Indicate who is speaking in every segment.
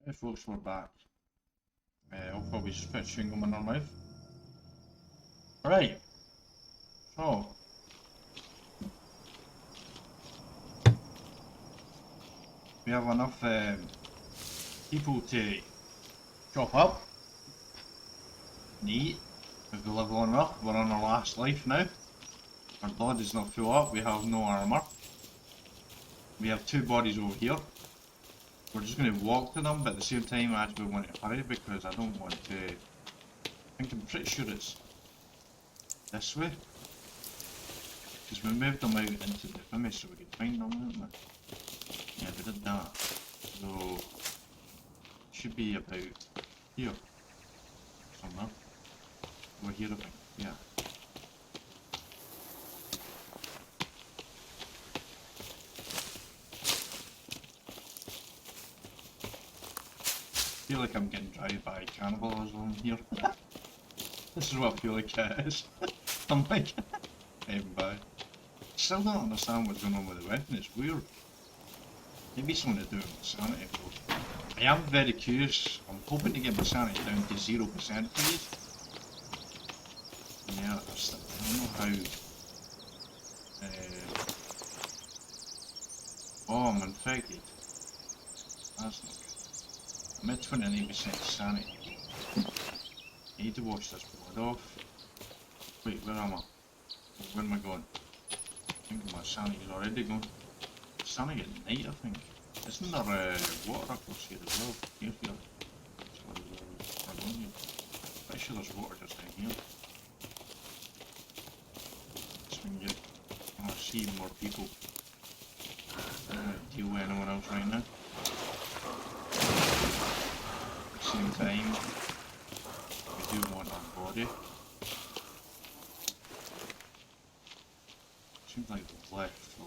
Speaker 1: Hey folks, we're back. I'll probably just put chewing gum in our mouth. Right, so we have enough people to chop up and eat. If we live long enough, we're on our last life now. Our blood is not full up, we have no armour. We have two bodies over here. We're just going to walk to them, but at the same time I actually want to hurry because I don't want to... I'm pretty sure it's this way. Because we moved them out into the finish so we could find them, didn't we? Yeah, we did that. So, it should be about here. Somewhere. Over here I think, yeah. I feel like I'm getting drive by cannibalism here. This is what I feel like it is. I'm like, driving by. Still don't understand what's going on with the weapon, it's weird. Maybe something to do with my sanity though. I am very curious, I'm hoping to get my sanity down to 0% please. Yeah, I don't know how... oh, I'm infected. That's not good. I'm at 29% sanity. I need to wash this blood off. Wait, where am I? Where am I going? I think my sanity's already gone. Sanity at night, I think. Isn't there water across here as well? Here. That's what I'm going here. Pretty sure there's water just down here. Just when you want to see more people. I don't want to deal with anyone else right now. At the same time, we do want our body. Seems like we've left, so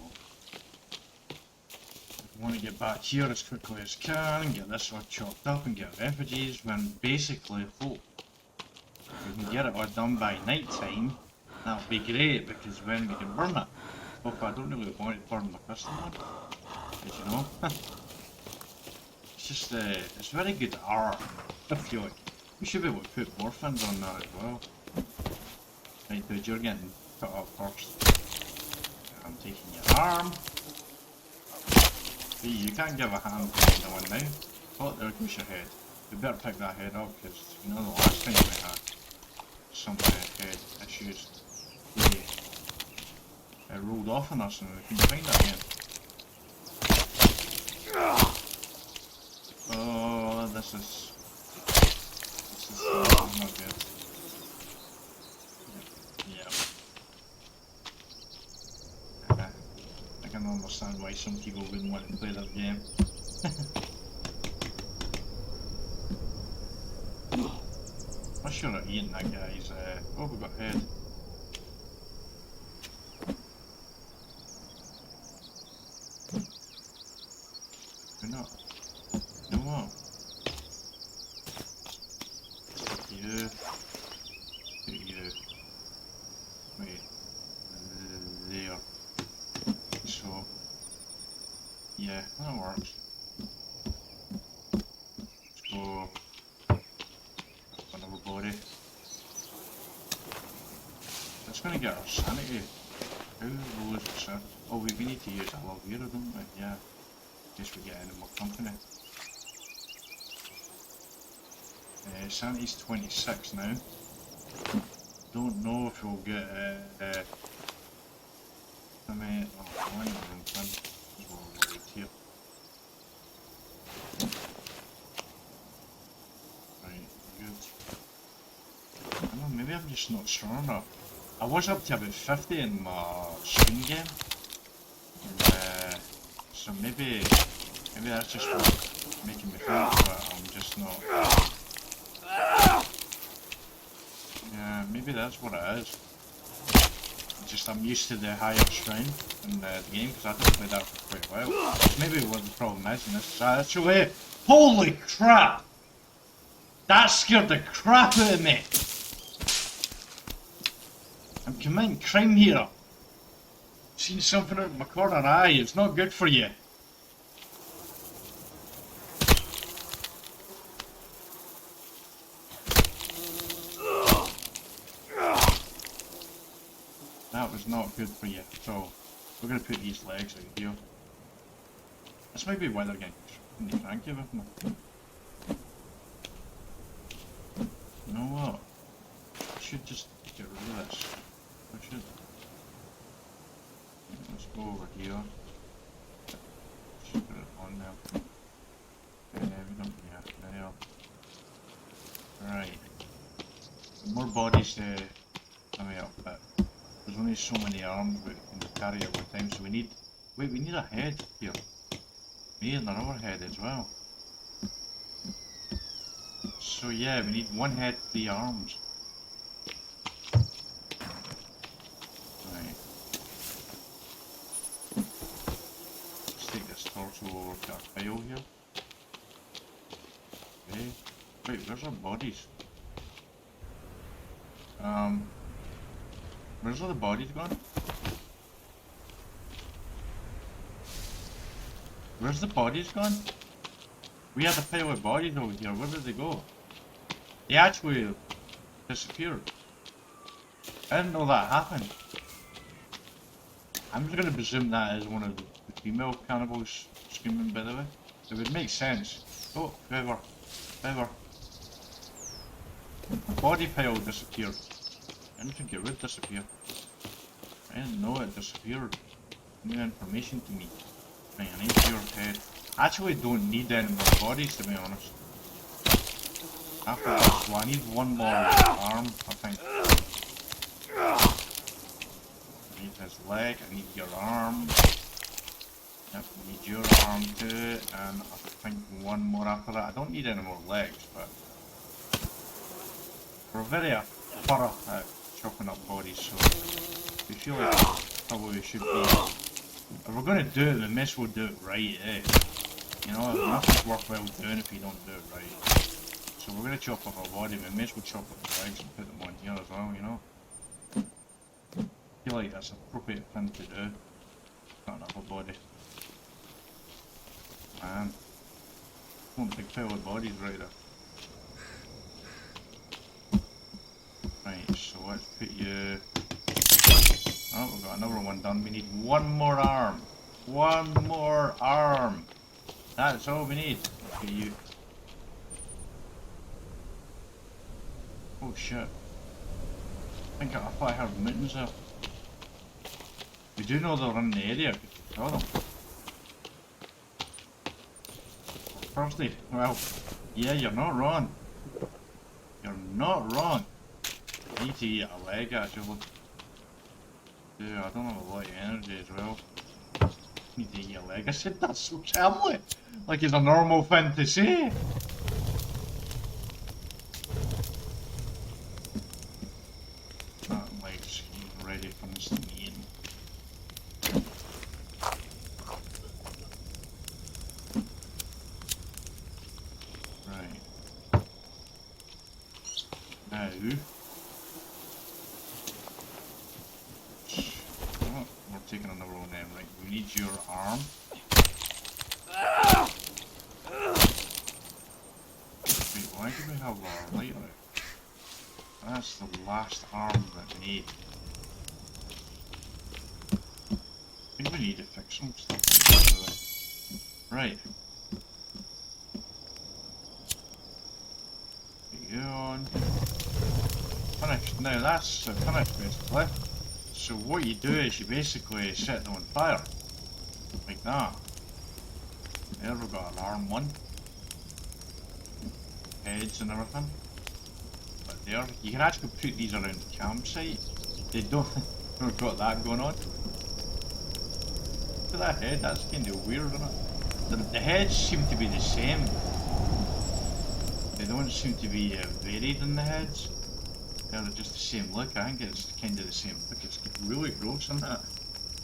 Speaker 1: I want to get back here as quickly as I can and get this all chopped up and get refugees when basically hope we can get it all done by night time. That would be great because then we can burn it. But I don't really want to burn my pistol on, as you know. It's just, it's very good art, I feel like. We should be able to put more fins on that as well. Right dude, you're getting put up first. I'm taking your arm. See, you can't give a hand to anyone now. Oh, there goes your head. You better pick that head up because you know the last time we had some head issues. It rolled off on us and we couldn't find it again. Oh, this is not good. Yeah. I can understand why some people wouldn't want to play that game. I'm sure at eating that guy's oh, we got head. We're not. No more. You. You. Wait. There. So. Yeah, that works. Let's go. Another body. That's gonna get our sanity. How low is it? Oh, we need to use aloe vera, don't we? Yeah. In case we get any more company. Sanity's 26 now. Don't know if we'll get I mean, oh, I'm in the wrong thing. We'll wait here. Right, good. I don't know, maybe I'm just not strong enough. I was up to about 50 in my Steam game. And, so maybe that's just what making me think, but I'm just not. Yeah, maybe that's what it is. Just I'm used to the higher strength in the game because I didn't play that for quite a while. Maybe what the problem is in this actually. Holy crap! That scared the crap out of me! I'm committing crime here. Seen something out of my corner eye, it's not good for you. was not good for you. So we're gonna put these legs out here. This might be why they're getting cranky with me. You know what? I should just get rid of this. I should. Let's go over here. Just put it on there. We don't really have to there. Right. More bodies to come up, but there's only so many arms we can carry at one time, so we need... Wait, we need a head here. We need another head as well. So yeah, we need one head, 3 arms. Right. Let's take this torso over to our pile here. Okay. Wait, where's our bodies? Where's all the bodies gone? Where's the bodies gone? We had a pile of bodies over here, where did they go? They actually disappeared. I didn't know that happened. I'm just gonna presume that is one of the female cannibals screaming, by the way. It would make sense. Oh, feather. Feather. Body pile disappeared. I didn't think it would disappear. I didn't know it disappeared. New information to me. Right, I need your head. I actually don't need any more bodies, to be honest. After this, well, I need one more arm, I think. I need his leg, I need your arm. Yep, I need your arm too, and I think one more after that. I don't need any more legs, but we're very thorough at chopping up bodies, so we feel like probably we should be. If we're going to do it, then we'll do it right, eh? You know, nothing's worthwhile doing if you don't do it right. So we're going to chop up our body, but we will chop up the legs and put them on here as well, you know? I feel like that's an appropriate thing to do. Cutting up a body. Man. One big pile of bodies right there. Right, so let's put you... Oh, we've got another one done. We need one more arm. One more arm. That's all we need. Put you... Oh shit. I thought I heard mutants there. We do know they're in the area, we saw them. Firstly, well, yeah, you're not wrong. You're not wrong. I need to eat a leg actually. Yeah, I don't have a lot of energy as well. I need to eat a leg. I said that so calmly. Like it's a normal thing to say. That leg's ready for instant eating. Right. Now... Oh, we're taking another one then, right? We need your arm. Wait, why do we have our light out? That's the last arm that we need. I think we need to fix some stuff. Right. Get you on. Finished. Now that's finished basically. So what you do is you basically set them on fire. Like that. There we've got an arm one. Heads and everything. But there, you can actually put these around the campsite. They don't got that going on. Look at that head, that's kind of weird, isn't it? The heads seem to be the same. They don't seem to be varied in the heads. They're just the same look. I think it's kind of the same look. It's really gross, isn't it?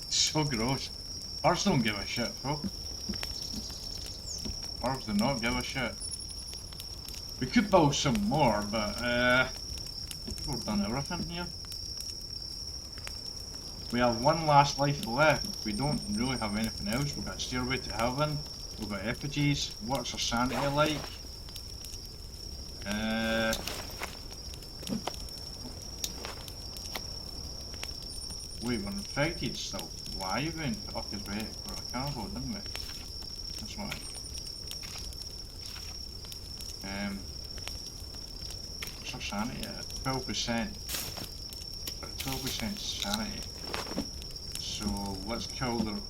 Speaker 1: It's so gross. Ours don't give a shit, folk. Ours do not give a shit. We could build some more, but we've done everything here. We have one last life left. We don't really have anything else. We've got Stairway to Heaven. We've got Effigies. What's our sanity like? Wait, we're infected still. Why even? Fuck is we we're a cargo, didn't we? That's why. What's our sanity at? 12%. But 12% sanity. So let's kill the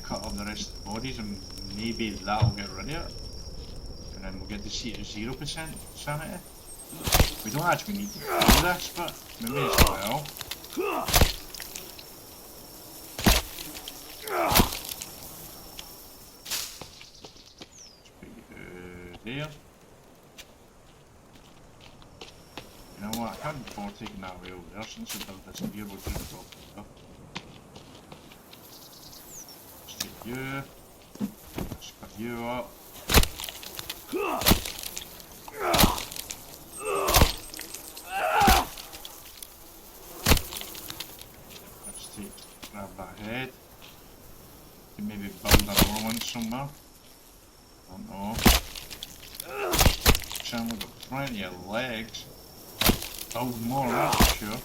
Speaker 1: cut off the rest of the bodies and maybe that'll get rid of it. And then we'll get to see 0% sanity. We don't actually need to do this, but maybe as well. There. You know what, I can't afford taking that way over there since it does disappear, we'll just drop it up. Let's take you. Let's cut you up. Let's grab that head. Can maybe build another one somewhere. Don't know. We've got plenty of legs. Build more, that's for sure.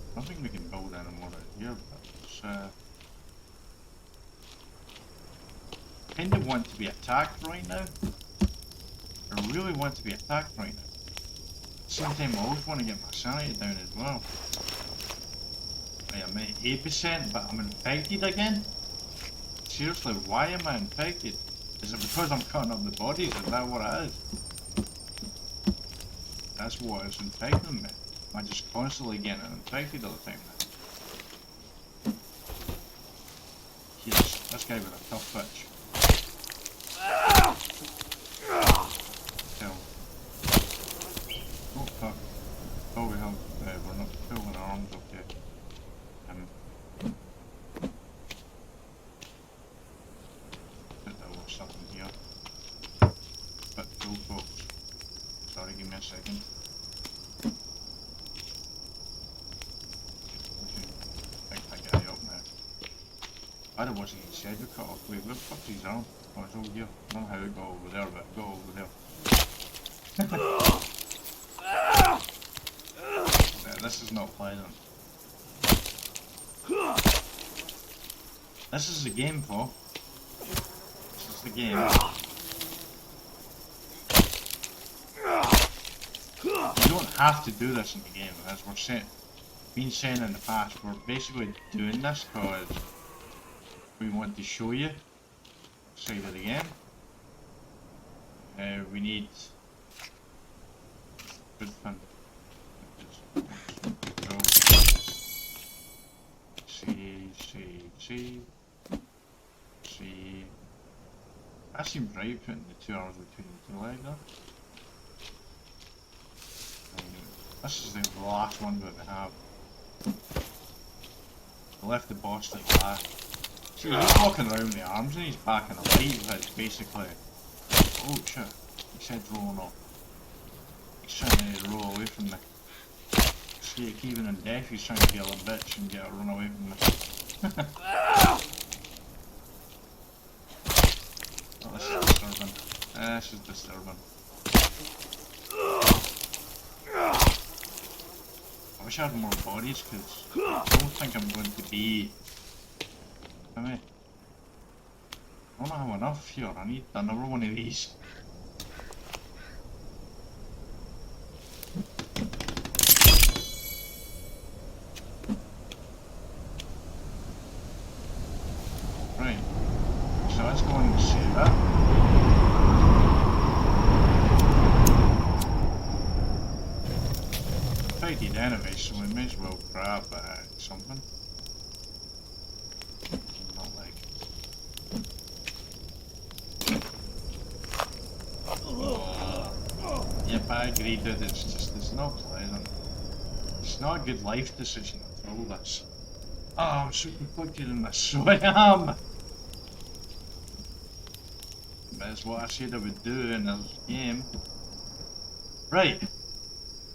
Speaker 1: I don't think we can build any more out here, but it's kind of want to be attacked right now. I really want to be attacked right now. At the same time, I always want to get my sanity down as well. Right, I'm at 8%, but I'm infected again? Seriously, why am I infected? Is it because I'm cutting up the bodies? Is that what it is? That's what is infecting me. Am I just constantly getting infected all the time now? Yes, this guy with a tough bitch. Kill. Oh fuck. Oh we have, we're not pulling our arms, okay. Put that little stuff in here. But full folks. Sorry, give me a second. I wasn't even said we cut off. Wait, where the fuck's his arm? Oh, it's over here. I don't know how it got over there, but it got over there. Yeah, this is not pleasant. This is the game, Paul. This is the game. You don't have to do this in the game, as we're been saying in the past. We're basically doing this because we want to show you side of the game. We need good fun. See. That seems right, putting the 2 hours between the two legs there. This is the last one that we have. We left the boss like that. See, he's walking around with the arms and he's back in a light that's basically... Oh shit, his head's rolling off. He's trying to roll away from me. See, even in death he's trying to be a little bitch and get her run away from me. Oh, this is disturbing. This is disturbing. I wish I had more bodies because I don't think I'm going to be... I mean, I don't have enough here, I need another one of these. Right, so let's go and see that. Infected anyway, so we may as well grab something. Yep, I agree, dude, it's not pleasant. It's not a good life decision at all, this. Oh, I'm so conflicted in this, so I am! But it's what I said I would do in this game. Right,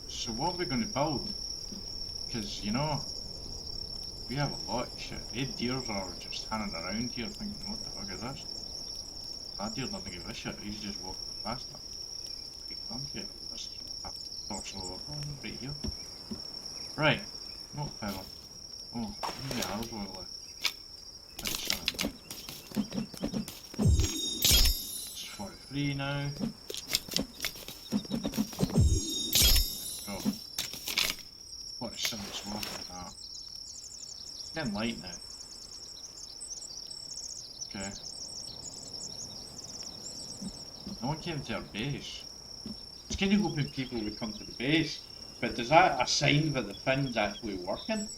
Speaker 1: so what are we going to build? Because, you know, We have a lot of shit. Eight deers are just hanging around here thinking, what the fuck is this? That deer doesn't give a shit, he's just walking past it. He don't care about this. I thought so, right here. Right, not power. Oh, give me arrows oil left. It's 43 now. Go. 47 is worth of that. It's getting light now. Okay. No one came to our base. It's kind of hoping people would come to the base, but does that a sign that the fin's actually working?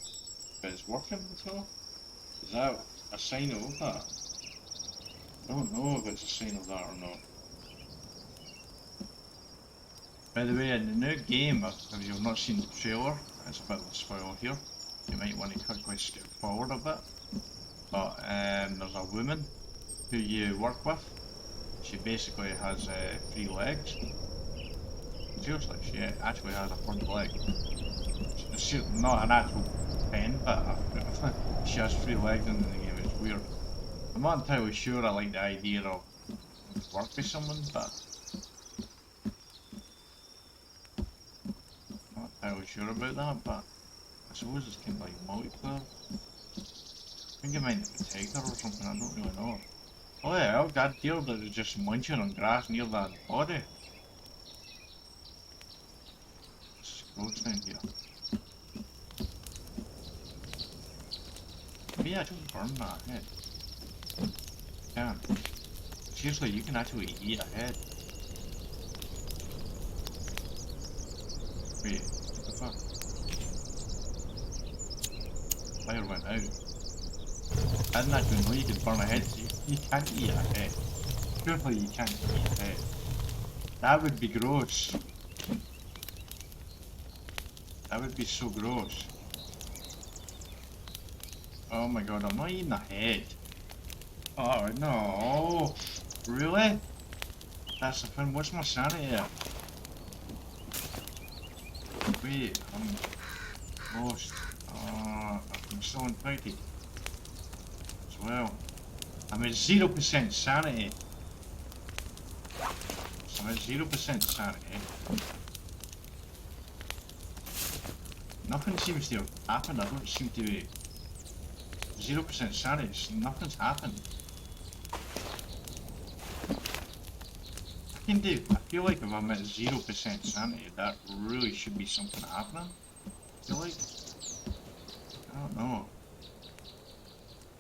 Speaker 1: If it's working at all? Is that a sign of that? I don't know if it's a sign of that or not. By the way, in the new game, if you've not seen the trailer, it's a bit of a spoiler here. You might want to quickly skip forward a bit. But there's a woman who you work with. She basically has 3 legs. Seriously, she actually has a front leg. She's not an actual pen, but she has 3 legs in the game. It's weird. I'm not entirely sure I like the idea of work with someone, but I'm not entirely sure about that, but I suppose it's kind of like multiplayer. I think it might protect her or something, I don't really know. Oh yeah, that deer that is just munching on grass near that body. Let's go down here. Maybe I just burn that head. You can. Seriously, you can actually eat a head. Wait, what the fuck? Fire went out. I didn't actually know you could burn a head. You can't eat a head. Surely you can't eat a head. That would be gross. That would be so gross. Oh my god, I'm not eating a head. Oh no. Really? That's the thing. What's my sanity at? Wait, I'm lost. I'm still infected. As well. I'm at 0% sanity. So I'm at 0% sanity. Nothing seems to have happened. I don't seem to be 0% sanity. So nothing's happened. I feel like if I'm at 0% sanity, that really should be something happening. I feel like. I don't know.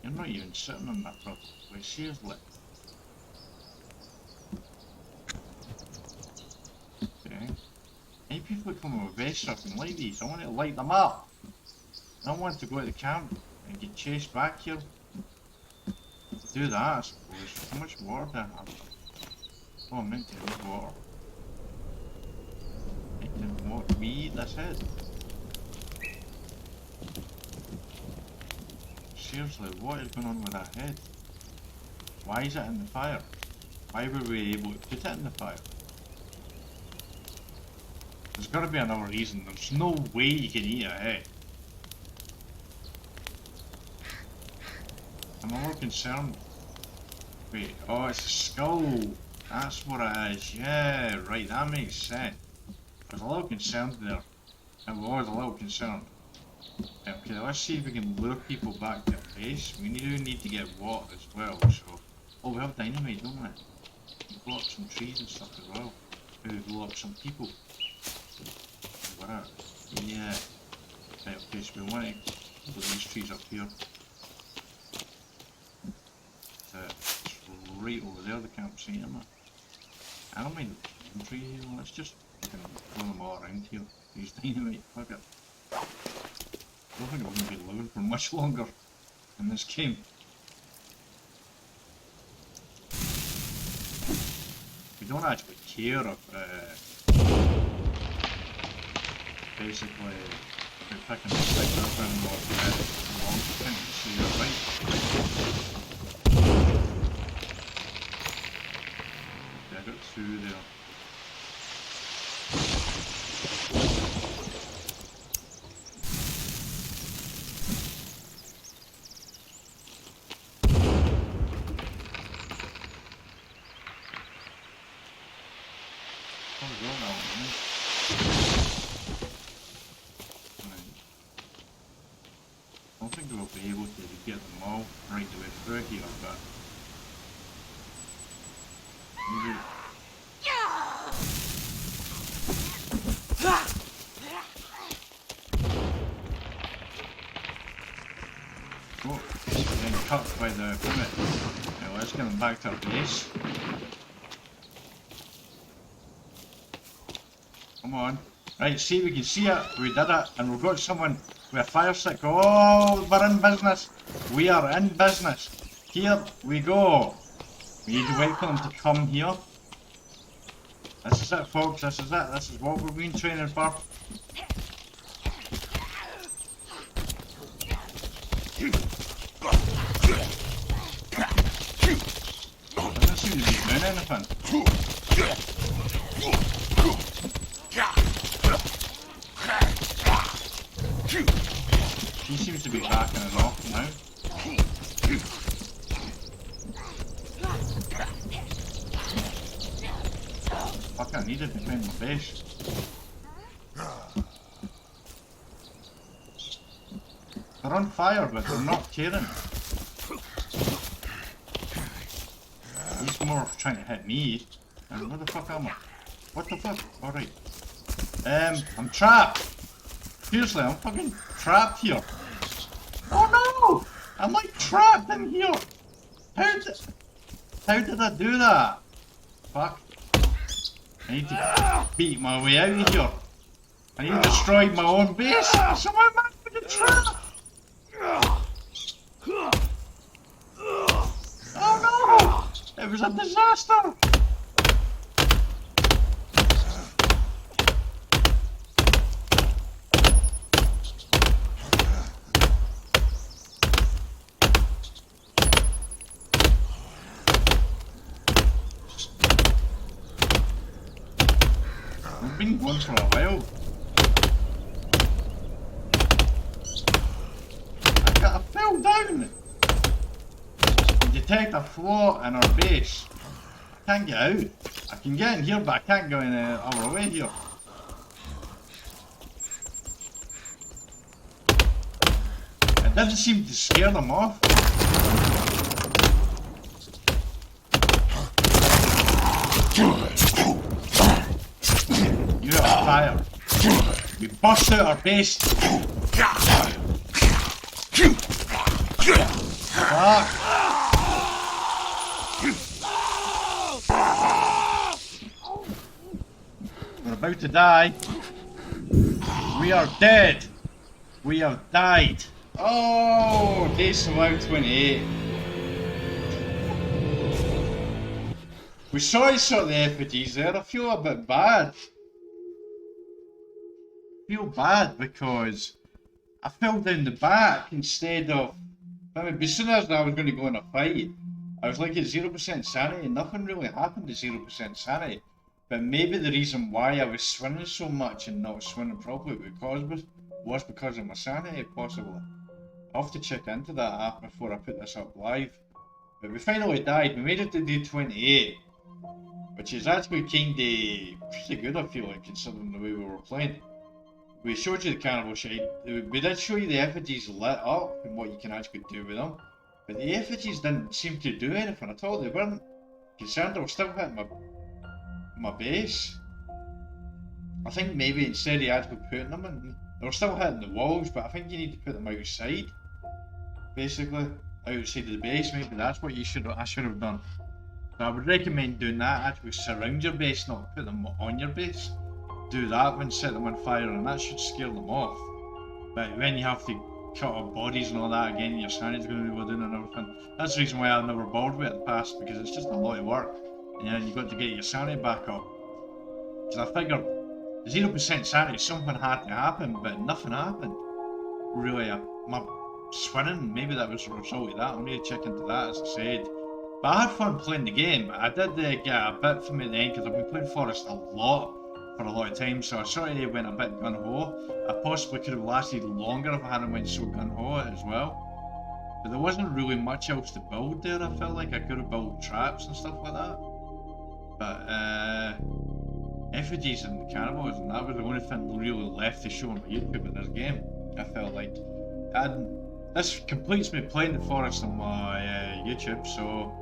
Speaker 1: You're not even sitting on that properly. Seriously. Okay. Any people come with vests up and light these? I want to light them up. I don't want to go to the camp and get chased back here. Do that, I suppose. How much water do I have? Oh, I'm meant to have water. What? We eat this head? Seriously, what is going on with that head? Why is it in the fire? Why were we able to put it in the fire? There's got to be another reason. There's no way you can eat a head. I'm a little concerned. Wait, oh, it's a skull. That's what it is. Yeah, right, that makes sense. I was a little concerned there. I was a little concerned. Okay, let's see if we can lure people back to the base. We do need to get water as well, so... Oh, we have dynamite, don't we? We blow up some trees and stuff as well. Maybe blow up some people. Whatever. Yeah. Right, okay, so we want to put these trees up here. It's right over there, the campsite, isn't it? I don't mind the tree here, let's just throw them all around here. These dynamite, fuck it. I don't think we're going to be living for much longer in this game. We don't actually care if, basically, if we're picking the stick up and not long thing, so you're right. Okay, I got 2 there. Probably will now, right? I don't think we'll be able to get them all right the way through here, but maybe. Oh, he's getting cut by the plummet. Now let's get him back to our base. Come on. Right, see, we can see it. We did it. And we've got someone with a fire stick. Oh, we're in business. We are in business. Here we go. We need to wait for them to come here. This is it, folks. This is it. This is what we've been training for. Doesn't seem to be doing anything. He seems to be backing it off now. Fuck, I needed to defend my base. They're on fire, but they're not caring. He's more trying to hit me. And where the fuck am I? What the fuck? Alright. I'm trapped. Seriously, I'm fucking trapped here. Oh no! I'm like trapped in here. How did I do that? Fuck. I need to beat my way out of here. I need to destroy my own base. So I'm back with the trap. Oh no! It was a disaster. We've been going for a while. I fell down! Detect a flaw in our base. I can't get out. I can get in here, but I can't go in our way here. It doesn't seem to scare them off. You're on fire. We bust out our base. Fuck. We're about to die. We are dead. We have died. Oh, day survival 28. We saw the effigies there. I feel a bit bad. I feel bad because I fell down the back instead of. I mean, as soon as I was going to go in a fight, I was like at 0% sanity. Nothing really happened at 0% sanity. But maybe the reason why I was swimming so much and not swimming properly was because of my sanity, possibly. I'll have to check into that before I put this up live. But we finally died. We made it to day 28. Which is actually pretty good, I feel like, considering the way we were playing. We showed you the carnival shade. We did show you the effigies lit up and what you can actually do with them. But the effigies didn't seem to do anything at all. They weren't concerned. They were still hitting my base. I think maybe instead of actually putting them in, they were still hitting the walls, but I think you need to put them outside. Basically, outside of the base. Maybe that's what I should have done. So I would recommend doing that. Actually surround your base, not put them on your base. Do that when set them on fire, and that should scare them off. But when you have to cut off bodies and all that again, your sanity's going to be doing and everything. That's the reason why I've never bothered with it in the past, because it's just a lot of work. And then you've got to get your sanity back up. Because I figured 0% sanity, something had to happen, but nothing happened. Really, my swimming, maybe that was a result of that. I'm going to check into that, as I said. But I had fun playing the game. I did get a bit from it at the end, because I've been playing Forest a lot for a lot of time, so I sort of went a bit gun-ho. I possibly could have lasted longer if I hadn't went so gun-ho as well. But there wasn't really much else to build there. I felt like I could have built traps and stuff like that. But effigies and cannibals, and that was the only thing really left to show on my YouTube in this game. I felt like, and this completes me playing the forest on my YouTube, so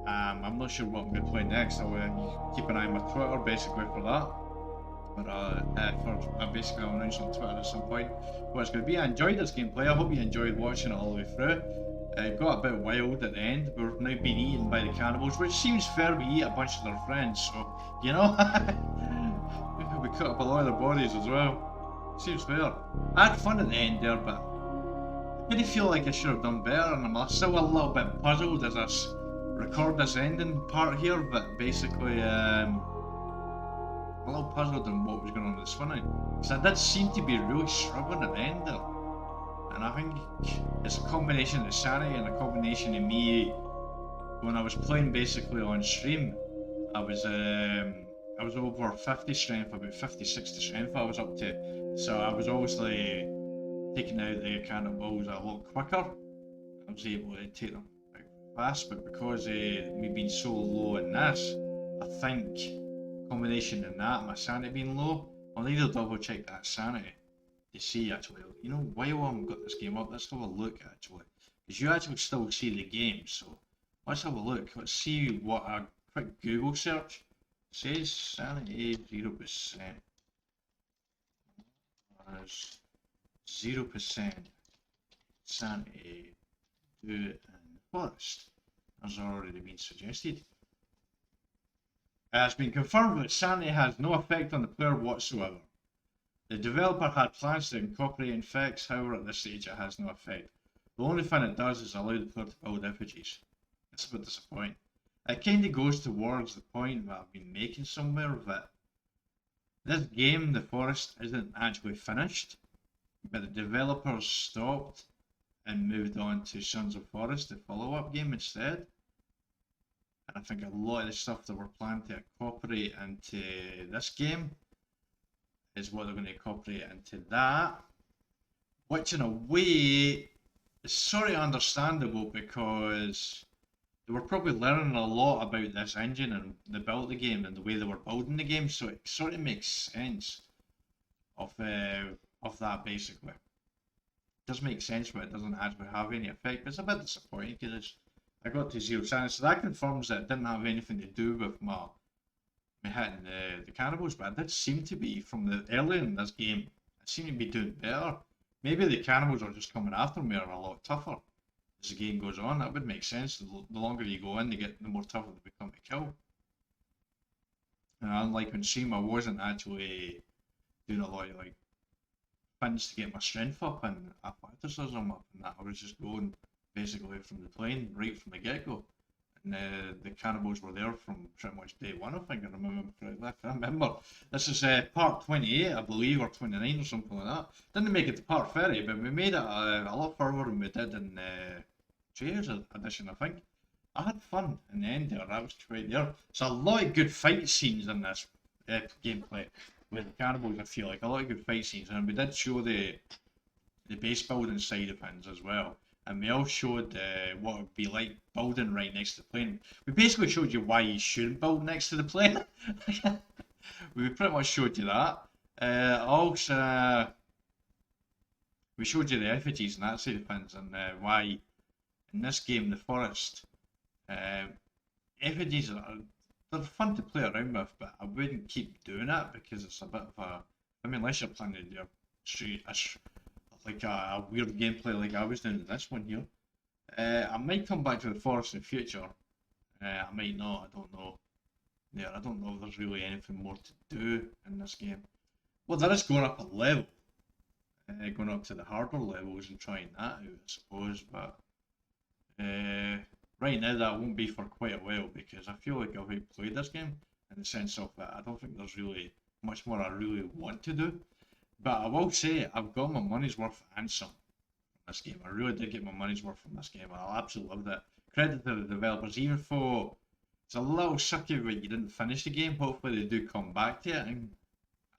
Speaker 1: I'm not sure what I'm going to play next. I'll keep an eye on my Twitter basically for that. But basically I'll announce on Twitter at some point what it's going to be. I enjoyed this gameplay. I hope you enjoyed watching it all the way through. It got a bit wild at the end. We're now being eaten by the cannibals, which seems fair. We eat a bunch of their friends, so you know, we cut up a lot of their bodies as well. Seems fair. I had fun at the end there, but I really feel like I should have done better, and I'm still a little bit puzzled as I record this ending part here. But basically, I'm a little puzzled on what was going on with the spinning, because I did seem to be really struggling at the end there. And I think it's a combination of sanity and a combination of me. When I was playing basically on stream, I was over 50 strength, about 50, 60 strength I was up to. So I was obviously taking out the cannibals a lot quicker. I was able to take them quite fast, but because of me being so low in this, I think combination of that and my sanity being low, I'll need to double check that sanity to see actually, you know, while I've got this game up, let's have a look actually, because you actually still see the game, so let's have a look. Let's see what a quick Google search says. Sanity 0%. As 0% sanity do in the forest, as already been suggested. It has been confirmed that sanity has no effect on the player whatsoever. The developer had plans to incorporate effects, however at this stage it has no effect. The only thing it does is allow the player to build effigies. It's a bit disappointing. It kinda goes towards the point that I've been making somewhere, that this game, The Forest, isn't actually finished, but the developers stopped and moved on to Sons of Forest, the follow-up game instead. And I think a lot of the stuff that were planned to incorporate into this game is what they're going to incorporate into that, which in a way is sort of understandable, because they were probably learning a lot about this engine and the build of the game and the way they were building the game, so it sort of makes sense of that basically. It does make sense, but it doesn't actually have any effect. But it's a bit disappointing because I got to 0 sanity, so that confirms that it didn't have anything to do with me hitting the cannibals, but it did seem to be from the earlier in this game. I seem to be doing better. Maybe the cannibals are just coming after me are a lot tougher as the game goes on. That would make sense. The longer you go in, the more tougher they become to kill. And unlike on stream, I wasn't actually doing a lot of like things to get my strength up and athleticism up, and that I was just going basically from the plane right from the get-go. And the cannibals were there from pretty much day one, I think. I remember this is part 28, I believe, or 29 or something like that. Didn't make it to part 30, but we made it a lot further than we did in 2 years edition, I think. I had fun in the end there. That was quite there. There's a lot of good fight scenes in this gameplay with the cannibals. I feel like a lot of good fight scenes, and we did show the base building side of things as well. And we all showed what it would be like building right next to the plane. We basically showed you why you shouldn't build next to the plane. We pretty much showed you that. Also, we showed you the effigies and that side of things, and why in this game, The Forest, effigies they're fun to play around with, but I wouldn't keep doing it because it's a bit of a, I mean, unless you're planning to do like a weird gameplay like I was doing in this one here. I might come back to The Forest in the future. I might not, I don't know. Yeah, I don't know if there's really anything more to do in this game. Well, there is going up a level. Going up to the harder levels and trying that out, I suppose, but right now that won't be for quite a while, because I feel like I've played this game in the sense of that I don't think there's really much more I really want to do. But I will say I've got my money's worth and some from this game. I really did get my money's worth from this game. I absolutely loved it. Credit to the developers, even though it's a little sucky when you didn't finish the game. Hopefully they do come back to it and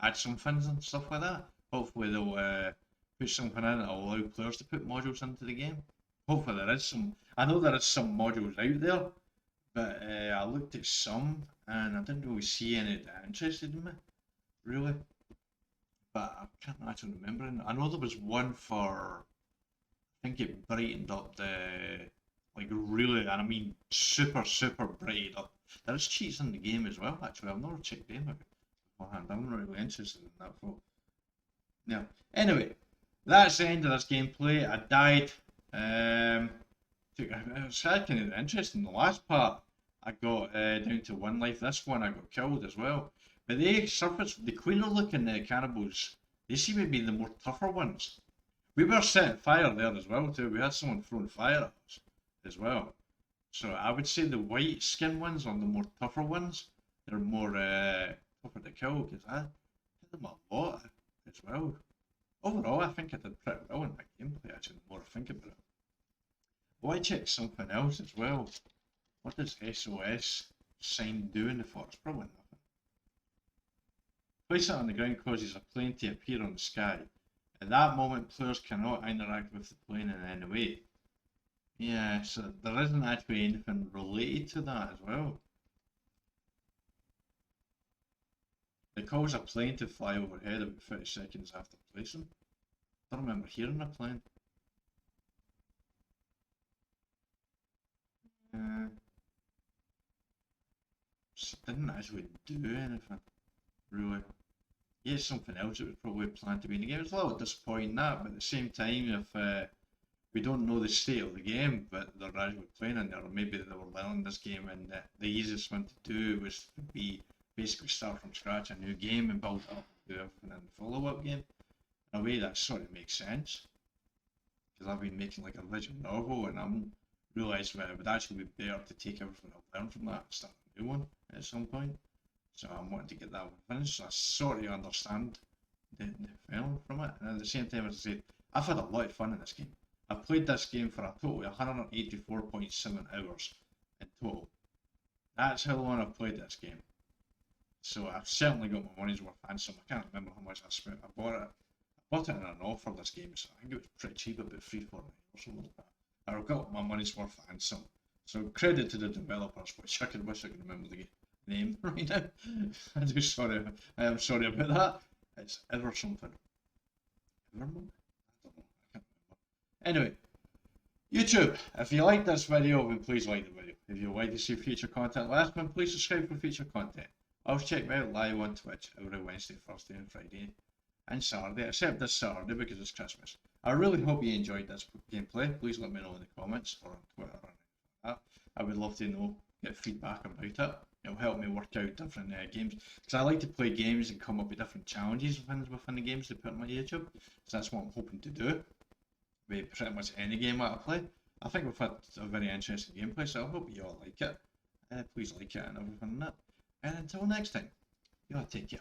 Speaker 1: add some things and stuff like that. Hopefully they'll put something in that will allow players to put modules into the game. Hopefully there is some. I know there is some modules out there, But I looked at some and I didn't really see any that interested in me, really. But I can't actually remember any. I know there was one for, I think it brightened up the, like really, and I mean super, super brightened up. There is cheats in the game as well, actually. I've never checked them out beforehand. I'm not really interested in that for. Yeah. Anyway, that's the end of this gameplay. I died. It was kind of interesting. The last part, I got down to one life. This one, I got killed as well. But they surface, the cleaner looking cannibals, they seem to be the more tougher ones. We were setting fire there as well too. We had someone throwing fire at us as well. So I would say the white skin ones are the more tougher ones. They're more tougher to kill because I hit them a lot as well. Overall, I think I did pretty well in my gameplay actually, the more I think about it. Oh, I checked something else as well. What does SOS sign do in the forest? Probably nothing. Place it on the ground causes a plane to appear on the sky. At that moment, players cannot interact with the plane in any way. Yeah, so there isn't actually anything related to that as well. It calls a plane to fly overhead about 30 seconds after placing. I don't remember hearing a plane. Uh, didn't actually do anything, really. Yeah, something else that was probably planned to be in the game. It's a little disappointing that, but at the same time, if we don't know the state of the game, but they're actually playing in there, or maybe they were learning this game, and the easiest one to do was to be basically start from scratch a new game and build up to everything in the follow-up game. In a way, that sort of makes sense because I've been making like a visual novel, and I'm realising that it would actually be better to take everything I've learned from that and start a new one at some point. So I'm wanting to get that one finished. So I sort of understand the film from it, and at the same time, as I said, I've had a lot of fun in this game. I've played this game for a total of 184.7 hours in total. That's how long I've played this game. So I've certainly got my money's worth and some. I can't remember how much I spent. I bought it in an offer this game, so I think it was pretty cheap, about £3.49 or something like that. I've got my money's worth and some. So credit to the developers, which I could wish I could remember the name right now. I am sorry about that. It's ever something. Evermore? I don't know. I can't remember. Anyway, YouTube, if you like this video, then please like the video. If you'd like to see future content like this, then please subscribe for future content. Also check me out live on Twitch every Wednesday, Thursday and Friday and Saturday, except this Saturday because it's Christmas. I really hope you enjoyed this gameplay. Please let me know in the comments or on Twitter or anything like that. I would love to know, get feedback about it. It'll help me work out different games, because I like to play games and come up with different challenges within the games to put on my YouTube. So that's what I'm hoping to do with pretty much any game that I play. I think we've had a very interesting gameplay, so I hope you all like it. Please like it and everything like that. And until next time, you all take care.